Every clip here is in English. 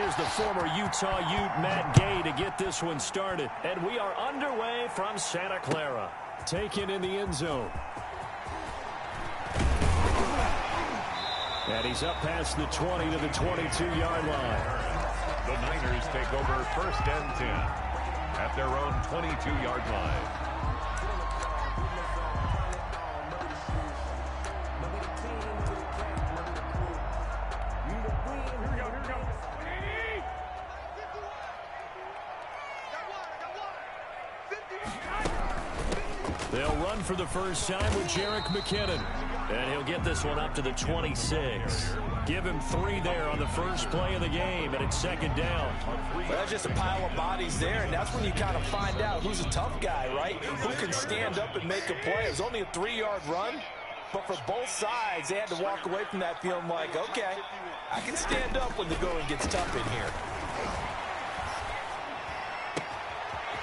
Here's the former Utah Ute, Matt Gay, to get this one started. And we are underway from Santa Clara. Taken in the end zone. And he's up past the 20 to the 22-yard line. The Niners take over 1st and 10 at their own 22-yard line. They'll run for the first time with Jerick McKinnon. And he'll get this one up to the 26. Give him 3 there on the first play of the game, and it's 2nd down. Well, that's just a pile of bodies there, and that's when you kind of find out who's a tough guy, right? Who can stand up and make a play. It was only a 3-yard run, but for both sides, they had to walk away from that feeling like, okay, I can stand up when the going gets tough in here.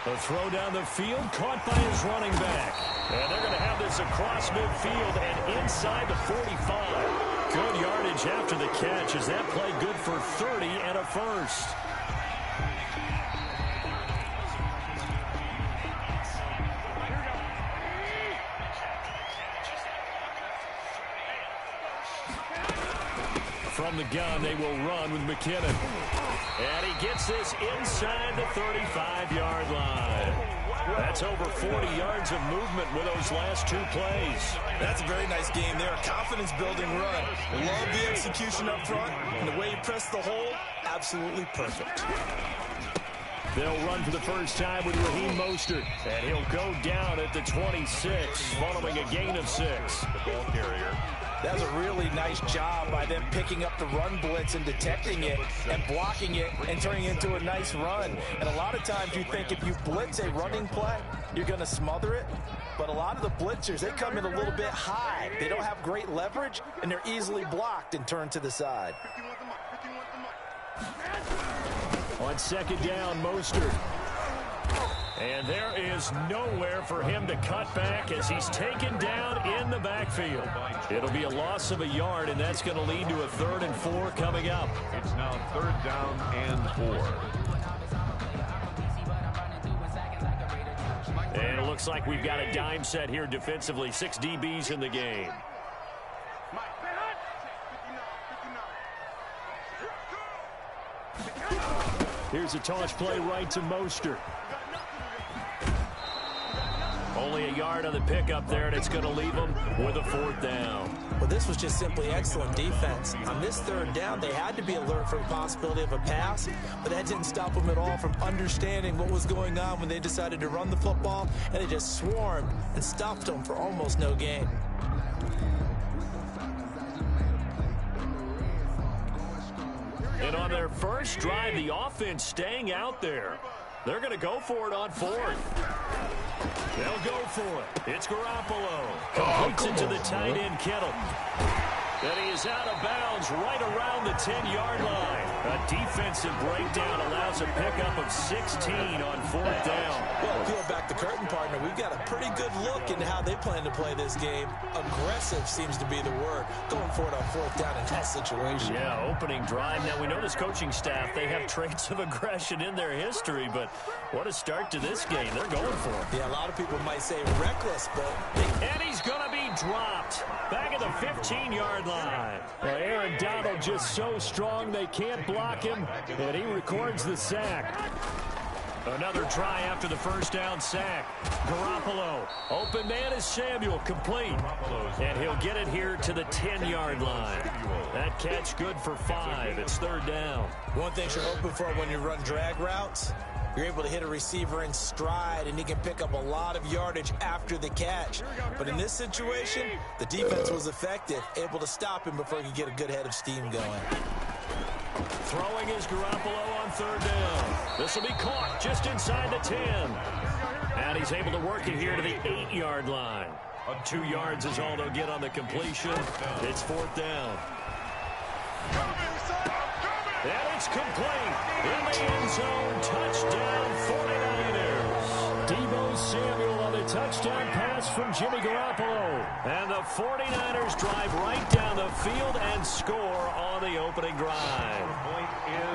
A throw down the field, caught by his running back. And they're going to have this across midfield and inside the 45. Good yardage after the catch as that play good for 30 and a first. From the gun, they will run with McKinnon. And he gets this inside the 35-yard line. That's over 40 yards of movement with those last 2 plays. That's a very nice game there. Confidence-building run. Love the execution up front. And the way you press the hole, absolutely perfect. They'll run for the first time with Raheem Mostert. And he'll go down at the 26, following a gain of 6. The ball carrier. That was a really nice job by them picking up the run blitz and detecting it and blocking it and turning it into a nice run. And a lot of times you think if you blitz a running play, you're going to smother it. But a lot of the blitzers, they come in a little bit high. They don't have great leverage, and they're easily blocked and turned to the side. On 2nd down, Mostert. And there is nowhere for him to cut back as he's taken down in the backfield. It'll be a loss of a yard, and that's going to lead to a 3rd and 4 coming up. It's now 3rd down and 4. And it looks like we've got a dime set here defensively. 6 DBs in the game. Here's a toss play right to Mostert. Only a yard on the pickup there, and it's going to leave them with a 4th down. Well, this was just simply excellent defense. On this 3rd down, they had to be alert for the possibility of a pass, but that didn't stop them at all from understanding what was going on when they decided to run the football, and they just swarmed and stopped them for almost no gain. And on their first drive, the offense staying out there. They're going to go for it on 4th. They'll go for it. It's Garoppolo. Completes it to the tight end, Kittle. And he is out of bounds right around the 10-yard line. A defensive breakdown allows a pickup of 16 on 4th down. Well, peel back the curtain, partner. We've got a pretty good look into how they plan to play this game. Aggressive seems to be the word. Going for it on 4th down in that situation. Yeah, opening drive. Now, we know this coaching staff, they have traits of aggression in their history, but what a start to this game. They're going for it. Yeah, a lot of people might say reckless, but... And he's going to be dropped back at the 15-yard line. Well, Aaron Donald just so strong they can't block him, and he records the sack. Another try after the first down sack. Garoppolo. Open man is Samuel. Complete. And he'll get it here to the 10-yard line. That catch good for 5. It's 3rd down. One thing you're hoping for when you run drag routes, you're able to hit a receiver in stride, and he can pick up a lot of yardage after the catch. But in this situation, the defense was effective, able to stop him before he could get a good head of steam going. Throwing is Garoppolo on 3rd down. This will be caught just inside the 10. And he's able to work it here to the 8-yard line. 2 yards is all they'll get on the completion. It's 4th down. And it's complete. In the end zone, touchdown 49ers. Deebo Samuel on the touchdown pass from Jimmy Garoppolo. And the 49ers drive right down the field and score on the opening drive.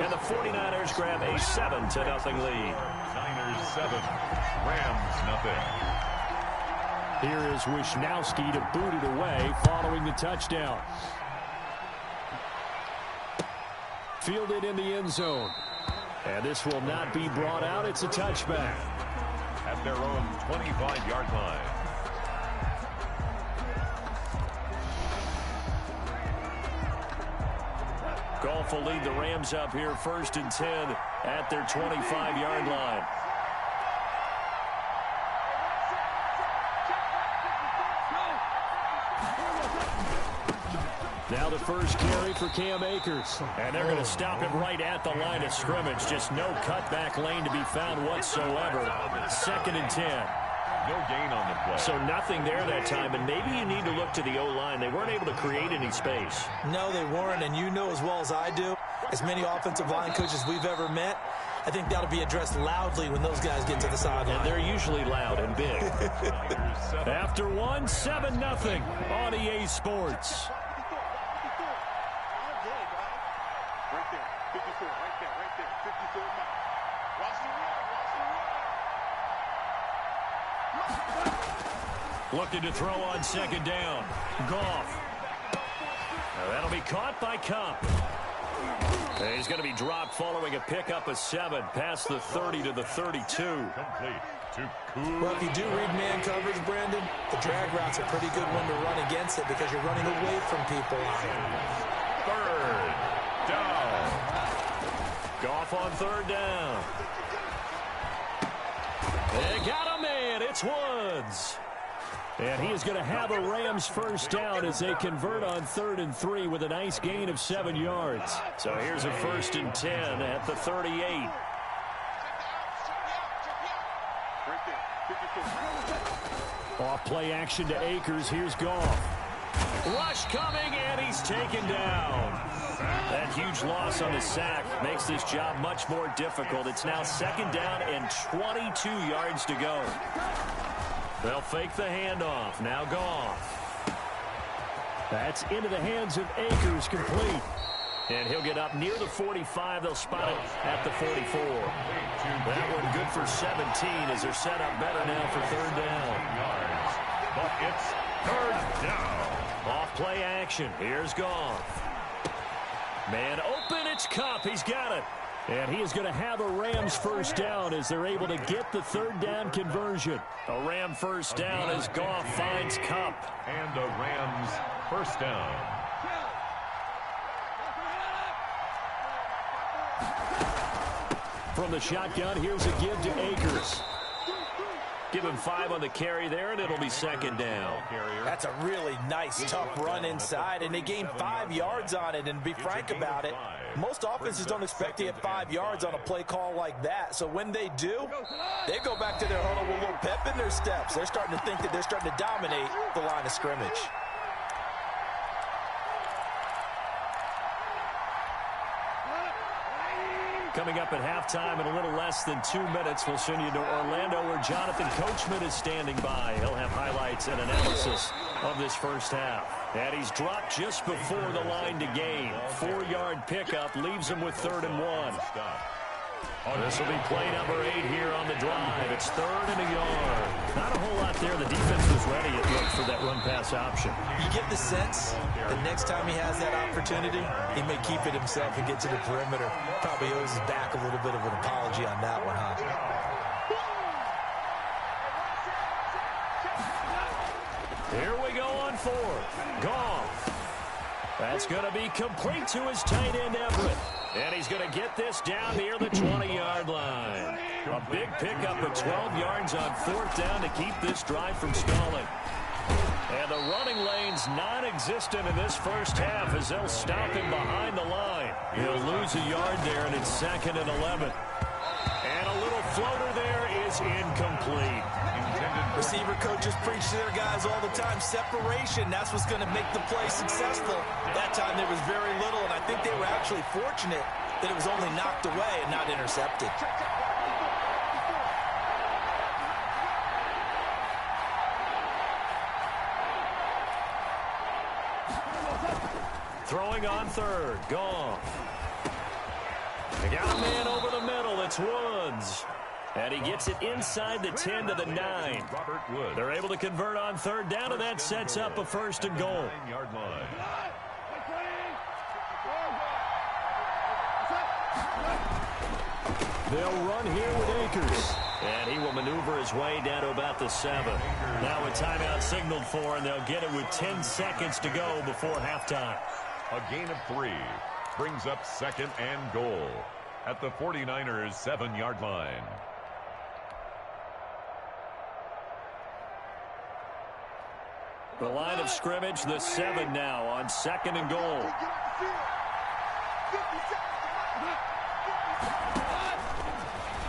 And the 49ers grab a 7-0 lead. Niners 7, Rams nothing. Here is Wisnowski to boot it away following the touchdown. Fielded in the end zone. And this will not be brought out. It's a touchback. At their own 25-yard line. Goff will lead the Rams up here 1st and 10 at their 25-yard line. Now the first carry for Cam Akers. And they're going to stop him right at the line of scrimmage. Just no cutback lane to be found whatsoever. 2nd and 10. No gain on the play. So nothing there that time, and maybe you need to look to the O-line. They weren't able to create any space. No, they weren't, and you know as well as I do, as many offensive line coaches we've ever met, I think that'll be addressed loudly when those guys get to the sideline. And they're usually loud and big. After 7-0 on EA Sports. Looking to throw on 2nd down. Goff. Now that'll be caught by Kupp. And he's going to be dropped following a pickup of 7 past the 30 to the 32. Complete to Cool. Well, if you do read man coverage, Brandon, the drag route's a pretty good one to run against it because you're running away from people. 3rd down. Goff on 3rd down. They got a man. It's Woods. And he is going to have a Rams 1st down as they convert on 3rd and 3 with a nice gain of 7 yards. So here's a 1st and 10 at the 38. Off play action to Akers. Here's Goff. Rush coming, and he's taken down. That huge loss on the sack makes this job much more difficult. It's now 2nd down and 22 yards to go. They'll fake the handoff. Now Goff. That's into the hands of Akers, complete. And he'll get up near the 45. They'll spot it at the 44. That one good for 17 as they're set up better now for 3rd down. But it's 3rd down. Off play action. Here's Goff. Man open. It's Kupp. He's got it. And he is going to have a Rams 1st down as they're able to get the 3rd down conversion. A Ram 1st down as Goff finds Kupp. And a Rams 1st down. From the shotgun, here's a give to Akers. Give him 5 on the carry there, and it'll be 2nd down. That's a really nice, tough run inside, and they gained 5 yards on it. And to be frank about it, most offenses don't expect to get 5 yards on a play call like that. So when they do, they go back to their huddle with a little pep in their steps. They're starting to think that they're starting to dominate the line of scrimmage. Coming up at halftime in a little less than 2 minutes, we'll send you to Orlando where Jonathan Coachman is standing by. He'll have highlights and analysis of this 1st half. And he's dropped just before the line to gain. 4-yard pickup leaves him with 3rd and 1. This will be play number 8 here on the drive. It's 3rd and a yard. Not a whole lot there. The defense was ready, it looked, for that run-pass option. You get the sense that next time he has that opportunity, he may keep it himself and get to the perimeter. Probably owes his back a little bit of an apology on that one, huh? Here we go on 4th. Goff. That's going to be complete to his tight end, Everett. And he's going to get this down near the 20-yard line. A big pickup of 12 yards on 4th down to keep this drive from stalling. And the running lane's non-existent in this 1st half as they'll stop him behind the line. He'll lose a yard there, and it's 2nd and 11. And a little floater there is incomplete. Receiver coaches preach to their guys all the time. Separation, that's what's going to make the play successful. That time there was very little, and I think they were actually fortunate that it was only knocked away and not intercepted. Throwing on third. Goff. They got a man over the middle. It's Woods. And he gets it inside the 10 to the 9. They're able to convert on third down, and that sets up a 1st and goal. They'll run here with Akers. And he will maneuver his way down to about the 7. Now a timeout signaled for, and they'll get it with 10 seconds to go before halftime. A gain of 3 brings up 2nd and goal at the 49ers' 7-yard line. The line of scrimmage, the 7 now on 2nd and goal.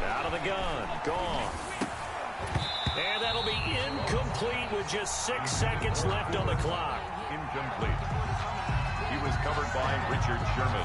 Out of the gun, Goff. And that'll be incomplete with just 6 seconds left on the clock. Incomplete. He was covered by Richard Sherman.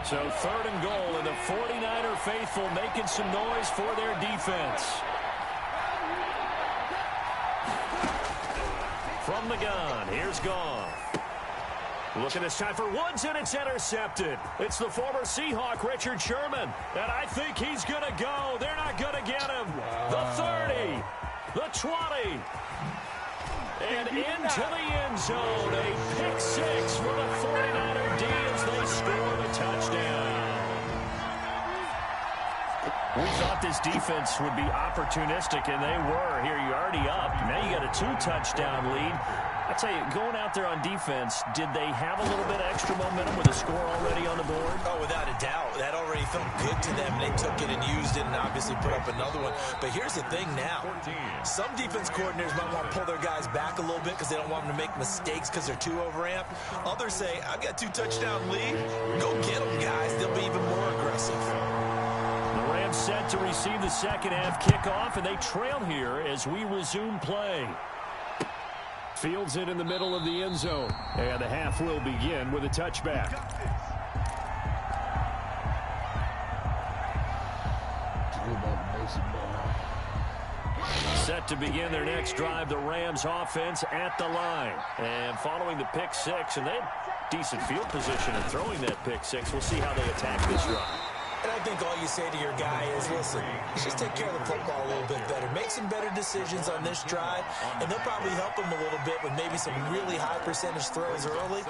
So 3rd and goal, and the 49er faithful making some noise for their defense. From the gun, here's Goff. Looking this time for Woods, and it's intercepted. It's the former Seahawk, Richard Sherman. And I think he's going to go. They're not going to get him. The 30, the 20, and into the end zone. A pick 6 for the 49er D as they score the touchdown. We thought this defense would be opportunistic, and they were. Here, you're already up. Now you got a 2-touchdown lead. I tell you, going out there on defense, did they have a little bit of extra momentum with a score already on the board? Oh, without a doubt. That already felt good to them. They took it and used it and obviously put up another one. But here's the thing now. Some defense coordinators might want to pull their guys back a little bit because they don't want them to make mistakes because they're too overamped. Others say, I've got 2-touchdown lead. Go get them, guys. They'll be even more aggressive. The Rams set to receive the second half kickoff, and they trail here as we resume play. Fields it in the middle of the end zone. And the half will begin with a touchback. Set to begin their next drive, the Rams offense at the line. And following the pick 6, and they had decent field position in throwing that pick 6. We'll see how they attack this drive. And I think all you say to your guy is, listen, just take care of the football a little bit better. Make some better decisions on this drive, and they'll probably help him a little bit with maybe some really high percentage throws early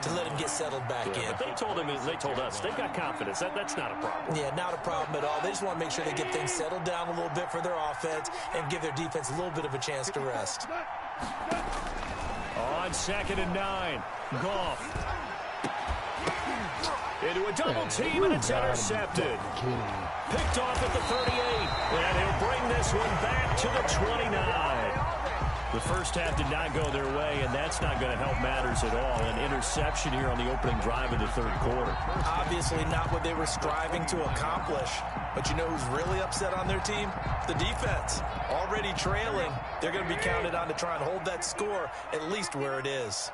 to let him get settled back in. But they told us, they've got confidence. That's not a problem. Yeah, not a problem at all. They just want to make sure they get things settled down a little bit for their offense and give their defense a little bit of a chance to rest. On 2nd and 9, Goff. Into a double team, and it's intercepted. Picked off at the 38, and he'll bring this one back to the 29. The first half did not go their way, and that's not going to help matters at all. An interception here on the opening drive of the 3rd quarter. Obviously not what they were striving to accomplish. But you know who's really upset on their team? The defense. Already trailing. They're going to be counted on to try and hold that score at least where it is.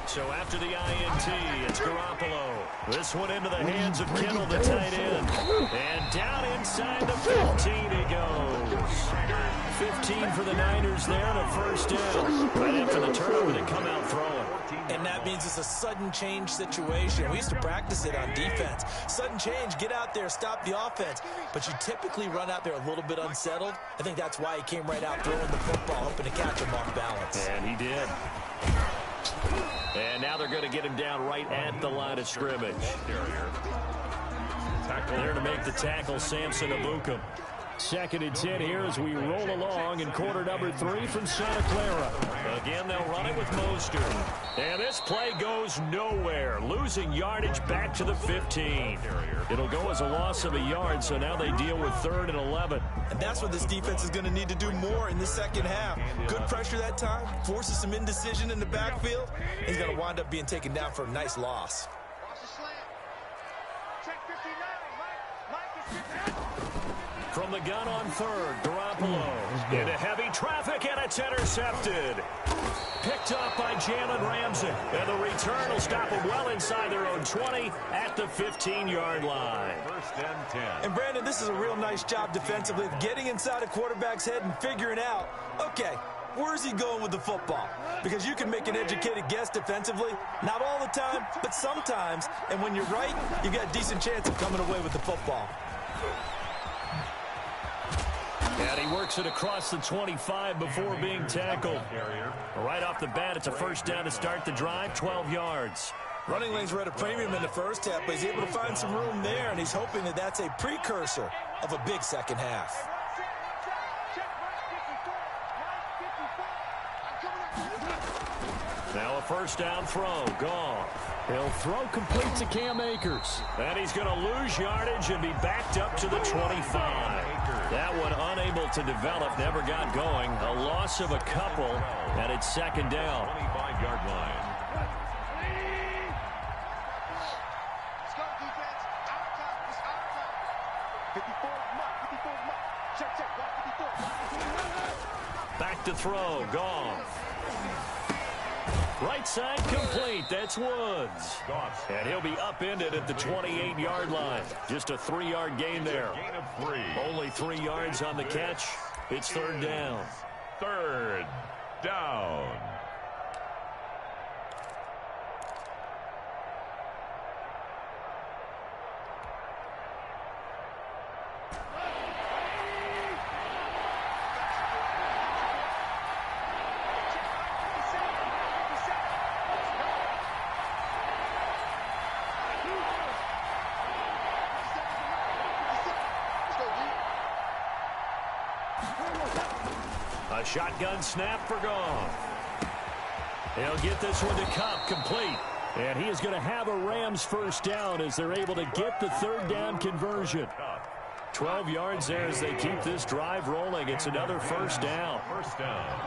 So after the INT, it's Garoppolo. This one into the hands of Kittle, the tight end. And down inside the 15 he goes. 15 for the Niners there, and a 1st down. Right after the turnover, they come out throwing. And that means it's a sudden change situation. We used to practice it on defense. Sudden change, get out there, stop the offense. But you typically run out there a little bit unsettled. I think that's why he came right out throwing the football, hoping to catch him off balance. And he did. And now they're going to get him down right at the line of scrimmage. There to make the tackle, Samson Ebukam. 2nd and 10 here as we roll along in quarter number 3 from Santa Clara. Again, they'll run it with Mostert. And this play goes nowhere. Losing yardage back to the 15. It'll go as a loss of a yard, so now they deal with 3rd and 11. And that's what this defense is going to need to do more in the second half. Good pressure that time, forces some indecision in the backfield. He's going to wind up being taken down for a nice loss. From the gun on 3rd, Garoppolo. Garoppolo into heavy traffic, and it's intercepted. Picked up by Jalen Ramsey. And the return will stop them well inside their own 20 at the 15-yard line. First and 10. And, Brandon, this is a real nice job defensively of getting inside a quarterback's head and figuring out, okay, where's he going with the football? Because you can make an educated guess defensively, not all the time, but sometimes. And when you're right, you got a decent chance of coming away with the football. And he works it across the 25 before being tackled. Right off the bat, it's a first down to start the drive, 12 yards. Running lanes were at a premium in the first half, but he's able to find some room there, and he's hoping that that's a precursor of a big second half. Now a first down throw. Goff. He'll throw complete to Cam Akers. And he's going to lose yardage and be backed up to the 25. That one unable to develop, never got going. A loss of a couple, and it's second down. 25-yard line. Back to throw. Goff. Right side complete. That's Woods. And he'll be upended at the 28-yard line. Just a 3-yard gain there. Gain of 3. Only 3 yards on the catch. It's third down. Third down. A shotgun snap for Goff. He'll get this one to Kupp, complete. And he is going to have a Rams first down as they're able to get the third down conversion. 12 yards there as they keep this drive rolling. It's another first down. First down.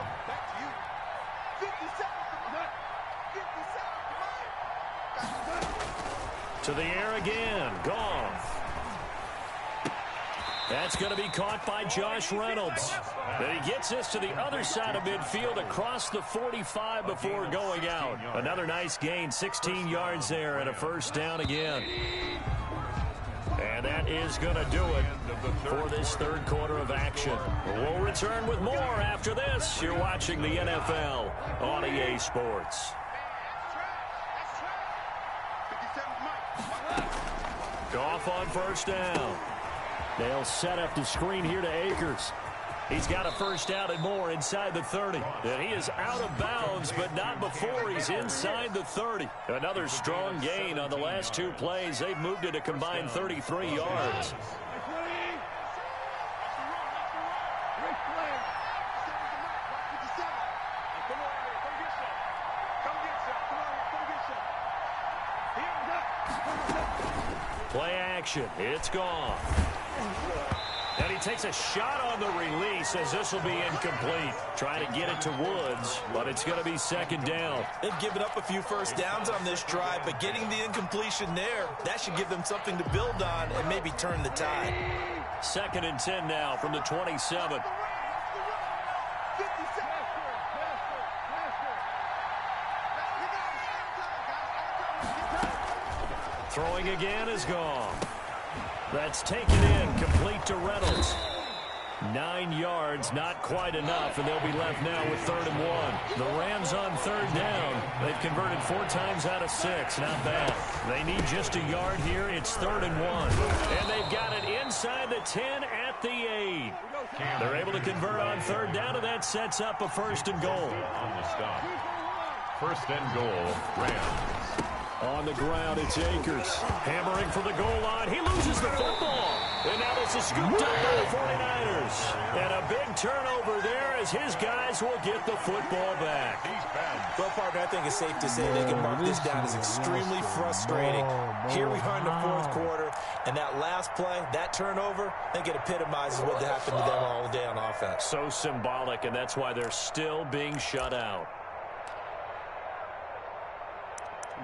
To the air again. Goff. That's going to be caught by Josh Reynolds. And he gets this to the other side of midfield across the 45 before going out. Another nice gain, 16 yards there and a first down again. And that is going to do it for this third quarter of action. We'll return with more after this. You're watching the NFL on EA Sports. Goff on first down. They'll set up the screen here to Akers. He's got a first down and more inside the 30. And he is out of bounds, but not before he's inside the 30. Another strong gain on the last 2 plays. They've moved it a combined 33 yards. Play action. It's gone. And he takes a shot on the release as this will be incomplete. Trying to get it to Woods, but it's going to be second down. They've given up a few first downs on this drive, but getting the incompletion there, that should give them something to build on and maybe turn the tide. Second and 10 now from the 27. Throwing again is gone. That's taken in, complete to Reynolds. 9 yards, not quite enough, and they'll be left now with 3rd and 1. The Rams on third down. They've converted 4 times out of 6. Not bad. They need just a yard here. It's 3rd and 1. And they've got it inside the 10 at the 8. They're able to convert on third down, and that sets up a 1st and goal. On the stop. 1st and goal, Rams. On the ground, it's Akers. Hammering for the goal line. He loses the football. And now this is scooped up by the 49ers. And a big turnover there as his guys will get the football back. Well, partner, I think it's safe to say they can mark this down as extremely frustrating. Here we are in the 4th quarter, and that last play, that turnover, I think it epitomizes what happened to them all day on offense. So symbolic, and that's why they're still being shut out.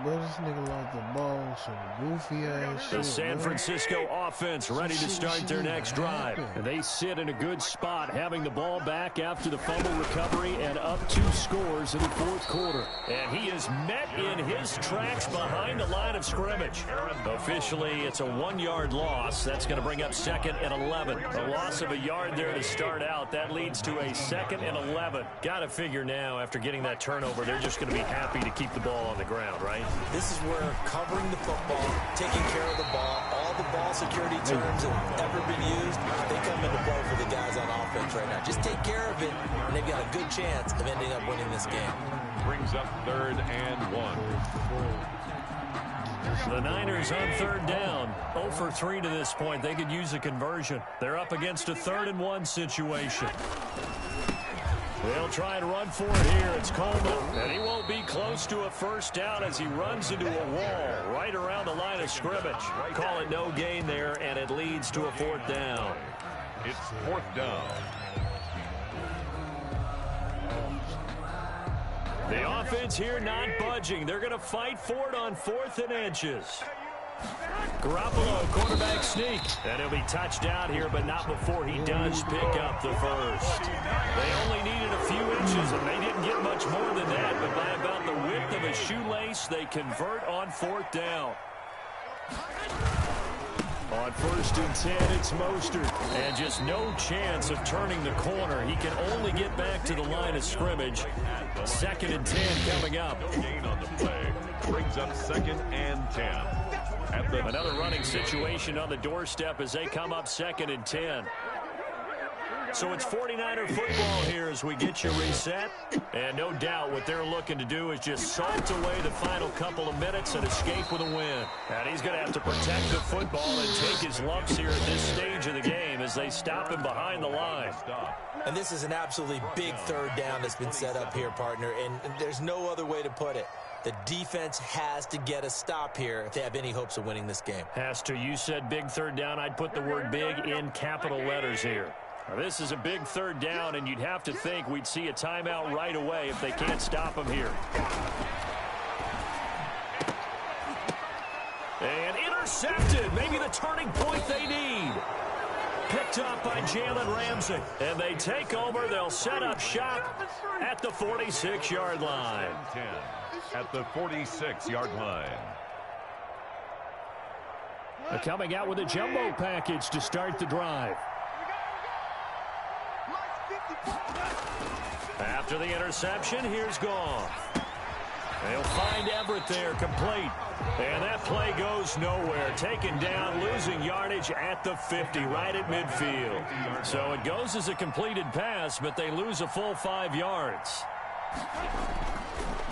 Bro, this nigga lost the ball, some goofy ass shit. The San Francisco offense ready to start their next drive. And they sit in a good spot, having the ball back after the fumble recovery and up 2 scores in the fourth quarter. And he is met in his tracks behind the line of scrimmage. Officially, it's a 1-yard loss. That's going to bring up 2nd and 11. A loss of a yard there to start out. That leads to a 2nd and 11. Got to figure now, after getting that turnover, they're just going to be happy to keep the ball on the ground, right? This is where covering the football, taking care of the ball, all the ball security terms that have ever been used, they come into play for the guys on offense right now. Just take care of it, and they've got a good chance of ending up winning this game. Brings up 3rd and 1. The Niners on 3rd down. 0 for 3 to this point. They could use a conversion. They're up against a 3rd and 1 situation. They'll try and run for it here. It's Coleman, and he won't be close to a first down as he runs into a wall right around the line of scrimmage. Call it no gain there, and it leads to a 4th down. It's 4th down. The offense here not budging. They're going to fight for it on 4th and inches. Garoppolo, quarterback sneak. And he'll be touched out here, but not before he does pick up the first. They only needed a few inches, and they didn't get much more than that. But by about the width of a shoelace, they convert on 4th down. On 1st and 10, it's Mostert. And just no chance of turning the corner. He can only get back to the line of scrimmage. 2nd and 10 coming up. Gain on the play. Brings up 2nd and 10. Another running situation on the doorstep as they come up 2nd and 10. So it's 49er football here as we get you reset. And no doubt what they're looking to do is just salt away the final couple of minutes and escape with a win. And he's going to have to protect the football and take his lumps here at this stage of the game as they stop him behind the line. And this is an absolutely big 3rd down that's been set up here, partner. And there's no other way to put it. The defense has to get a stop here if they have any hopes of winning this game. Has to. You said big 3rd down. I'd put the word big in capital letters here. Now, this is a big 3rd down, and you'd have to think we'd see a timeout right away if they can't stop him here. And intercepted. Maybe the turning point they need. Picked up by Jalen Ramsey. And they take over. They'll set up shop at the 46-yard line. 10 at the 46-yard line. They're coming out with a jumbo package to start the drive. After the interception, here's Goff. They'll find Everett there, complete. And that play goes nowhere. Taken down, losing yardage at the 50, right at midfield. So it goes as a completed pass, but they lose a full 5 yards.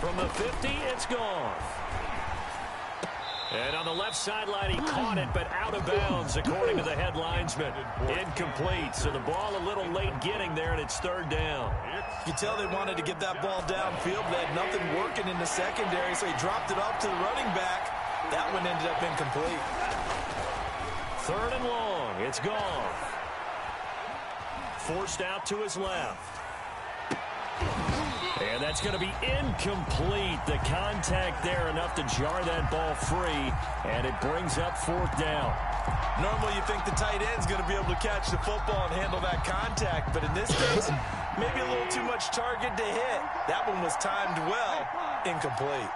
From the 50, it's Goff. And on the left sideline, he caught it, but out of bounds, according to the head linesman. Incomplete, so the ball a little late getting there, and it's 3rd down. You can tell they wanted to get that ball downfield. They had nothing working in the secondary, so he dropped it off to the running back. That one ended up incomplete. 3rd and long, it's Goff. Forced out to his left. And that's going to be incomplete. The contact there enough to jar that ball free, and it brings up 4th down. Normally you think the tight end's going to be able to catch the football and handle that contact, but in this case, maybe a little too much target to hit. That one was timed well, incomplete.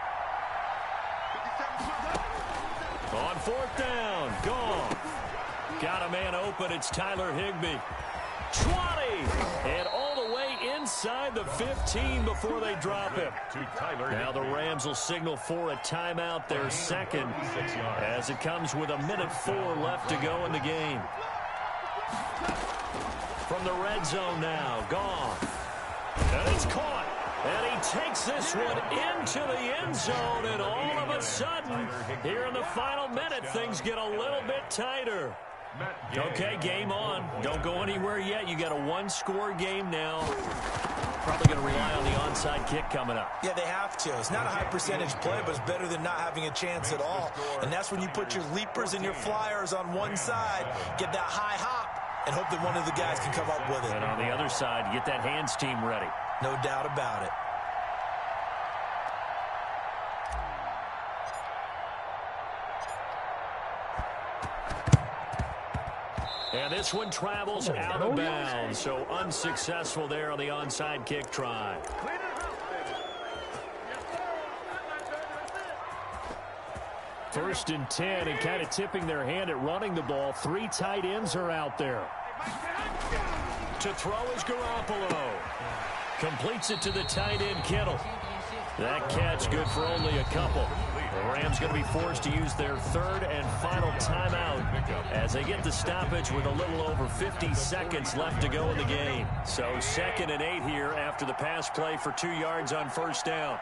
On 4th down, Goff. Got a man open, it's Tyler Higbee. 20, and all the way inside the 15 before they drop him. Now the Rams will signal for a timeout, their second, as it comes with 1:04 left to go in the game. From the red zone now, Goff. And it's caught. And he takes this one into the end zone, and all of a sudden, here in the final minute, things get a little bit tighter. Okay, game on. Don't go anywhere yet. You got a 1-score game now. Probably going to rely on the onside kick coming up. Yeah, they have to. It's not a high percentage play, but it's better than not having a chance at all. And that's when you put your leapers and your flyers on one side, get that high hop, and hope that one of the guys can come up with it. And on the other side, get that hands team ready. No doubt about it. this one travels out of bounds, so unsuccessful there on the onside kick try. First and 10, and kind of tipping their hand at running the ball. 3 tight ends are out there. To throw is Garoppolo. Completes it to the tight end, Kittle. That catch good for only a couple. The Rams going to be forced to use their 3rd and final timeout as they get the stoppage with a little over 50 seconds left to go in the game. So 2nd and 8 here after the pass play for 2 yards on first down.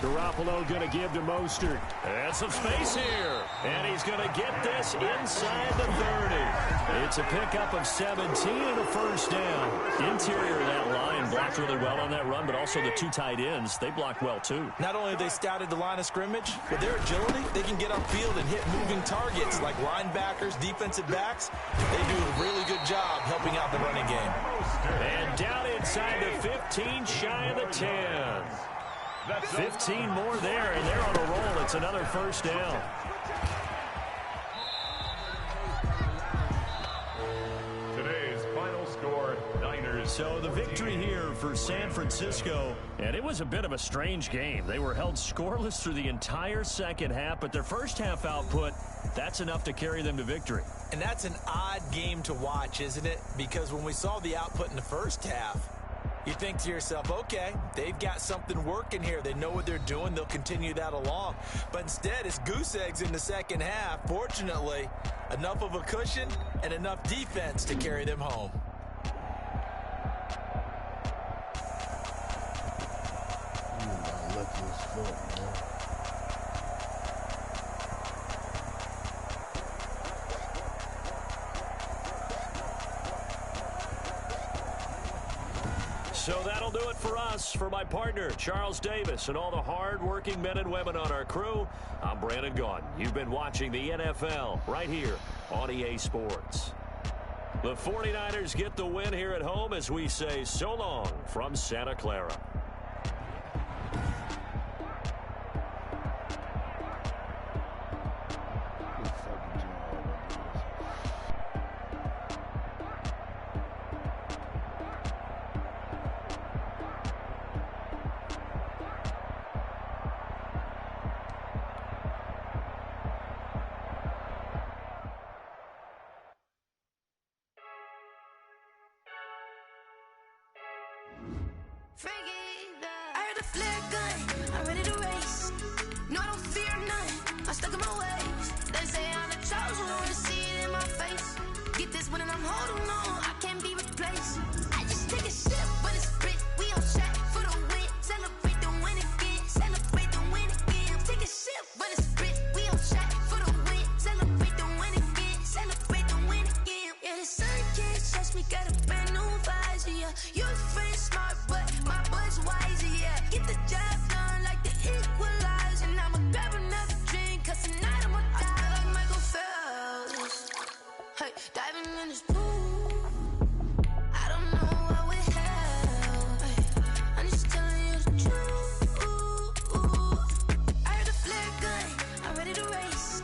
Garoppolo going to give to Mostert. And some space here. And he's going to get this inside the 30. It's a pickup of 17 and a first down. Interior of that line blocked really well on that run, but also the 2 tight ends, they blocked well too. Not only have they scouted the line of scrimmage, with their agility, they can get upfield and hit moving targets like linebackers, defensive backs. They do a really good job helping out the running game. And down inside the 15, shy of the 10. 15 more there, and they're on a roll. It's another first down. Today's final score, Niners. So the victory here for San Francisco, and it was a bit of a strange game. They were held scoreless through the entire second half, but their first half output, that's enough to carry them to victory. And that's an odd game to watch, isn't it? Because when we saw the output in the first half, you think to yourself, okay, they've got something working here. They know what they're doing. They'll continue that along. But instead, it's goose eggs in the second half. Fortunately, enough of a cushion and enough defense to carry them home. Lucky as fuck, man. So that'll do it for us. For my partner, Charles Davis, and all the hard-working men and women on our crew, I'm Brandon Gaudin. You've been watching the NFL right here on EA Sports. The 49ers get the win here at home as we say so long from Santa Clara. I heard the flare gun, I'm ready to race. No, I don't fear none, I'm stuck in my ways. They say I'm the chosen one, to see it in my face. Get this one and I'm holding on, I can't be replaced. I just take a sip, but it's split, we on track for the win. Celebrate the win again, celebrate the win again. Take a sip, but it's split, we on track for the win. Celebrate the win again, celebrate the win again. Yeah, the sun can't touch me, got a brand new visor, yeah. You're friend smart, but my boy's wiser, yeah. Get the job done like the equalizer. And I'ma grab another drink, cause tonight I'ma die like Michael Phelps. Hey, diving in this pool, I don't know what would help. Hey, I'm just telling you the truth. I heard the flare gun, I'm ready to race.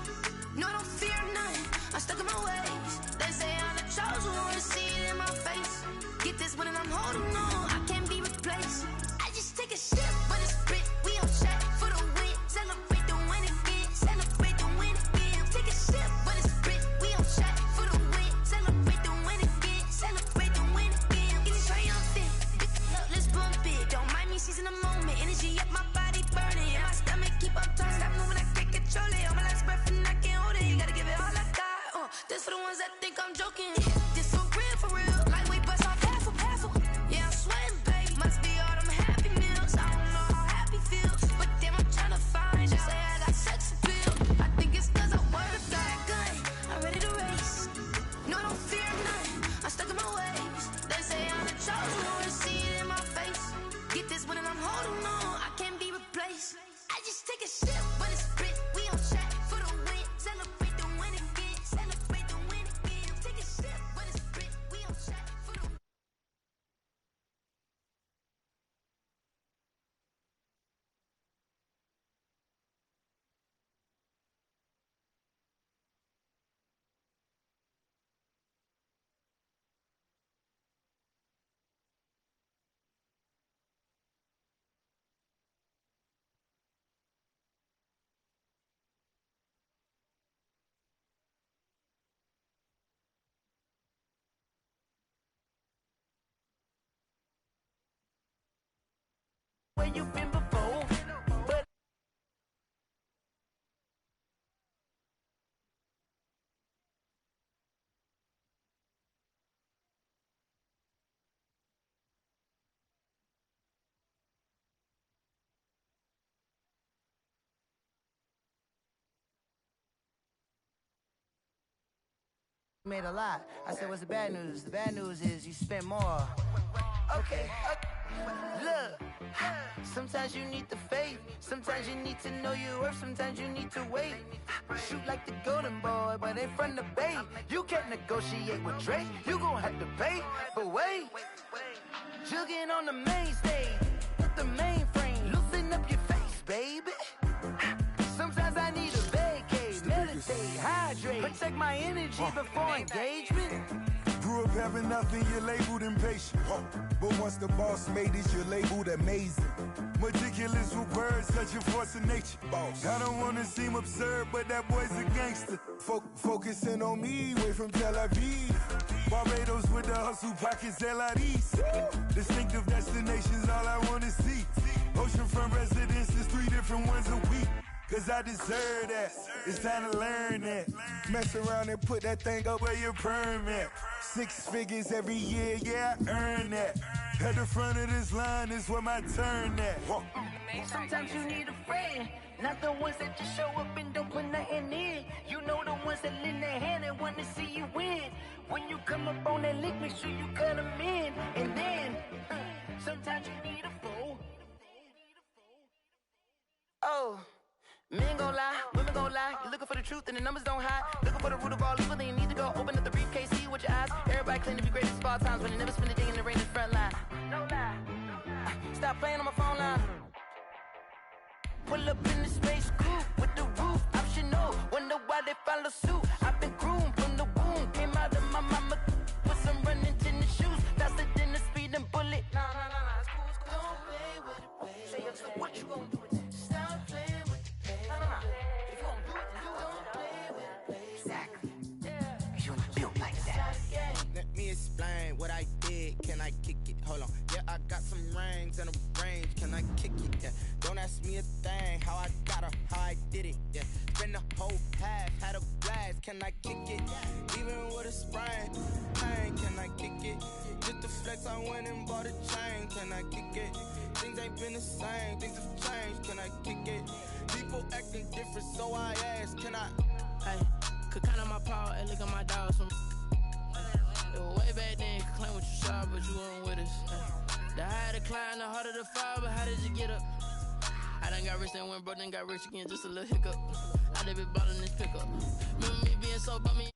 No, I don't fear none, I'm stuck in my ways. They say I'm the chosen one, to see it in my face. Get this one and I'm holding on, I can't be replaced. I just take a sip, but it's split, we on track for the win. Celebrate the win again, celebrate the win again. Take a sip, but it's split, we on track for the win. Celebrate the win again, celebrate the win again. Get it triumphant, look, let's bump it. Don't mind me seizing the moment, energy up my body burning. And my stomach keep up turning, stop moving, I can't control it. On my last breath and I can't hold it, you gotta give it all I got. This for the ones that think I'm joking. This for real, lightweight bust off half a half. Yeah, I'm sweating, babe, must be all them happy meals. I don't know how happy feels, but damn, I'm tryna find you. Say I got sex appeal, I think it's cause I work that gun. I'm ready to race, no, I don't fear none, I'm stuck in my ways. They say I'm the chosen one, to see it in my face. Get this one and I'm holding on, I can't be replaced. I just take a sip, but it's split, we on track for the win. Celebrate the win again, celebrate the win again. Take a sip, but it's split, we on track. where you've been before. But made a lot. I said, what's the bad news? The bad news is you spent more. Okay, look. Sometimes you need the faith. Sometimes you need to know your worth. Sometimes you need to wait. Shoot like the golden boy, but in front of the bay. You can't negotiate with Drake. You gon' have to pay. But wait, jugging on the main stage with the mainframe. Loosen up your face, baby. Sometimes I need a vacate, meditate, hydrate, protect my energy before engagement. Grew up having nothing, you're labeled impatient. But once the boss made it, you're labeled amazing. Meticulous with words, such a force of nature. I don't wanna seem absurd, but that boy's a gangster. Focusing on me, way from Tel Aviv. Barbados with the hustle, pockets LIDs. Distinctive destinations, all I wanna see. Oceanfront residences, 3 different ones a week. Cause I deserve that, it's time to learn that. Mess around and put that thing up where your perm at. 6 figures every year, yeah, I earn that. At the front of this line is where my turn at. Sometimes you need a friend, not the ones that just show up and don't put nothing in. You know the ones that lend their hand and want to see you win. When you come up on that link, make sure you cut them in. And then, sometimes you need a fool. Oh. Men gon' lie, women gon' lie. You're looking for the truth and the numbers don't hide. Looking for the root of all evil, then you need to go open up the briefcase, see with your eyes. Everybody claim to be greatest of all times, but they never spend a day in the rain in the front line. No lie. Stop playing on my phone line. Pull up in the space coupe with the roof optional. Wonder why they follow suit. I've been groomed from the womb. Came out of my mama with some running tennis shoes. Faster than the speeding bullet. Nah, it's cool, it's cool. Don't play with it, baby. Say, so what you gon' do with it? Stop playing with it, baby. If you gon' do it, then don't play with it, baby. Exactly. You ain't built like that. Let me explain what I did. Can I kick it? Hold on. Yeah, I got some rings and a range. Can I kick it? Yeah. Don't ask me a thing. How I got her, how I did it. Yeah. Spend the whole half, had a blast. Can I kick it? Even with a sprain. Pain, can I kick it? Just the flex, I went and bought a chain. Can I kick it? Things ain't been the same. Things have changed. Can I kick it? People acting different, so I ask. Can I? Hey, could count on my power and look at my dogs from. Way back then, could claim what you saw, but you weren't with us. The higher the climb, the harder the fall, but how did you get up? I done got rich, then went broke, then got rich again, just a little hiccup. I done been ballin' this pickup. Remember me being so bummy.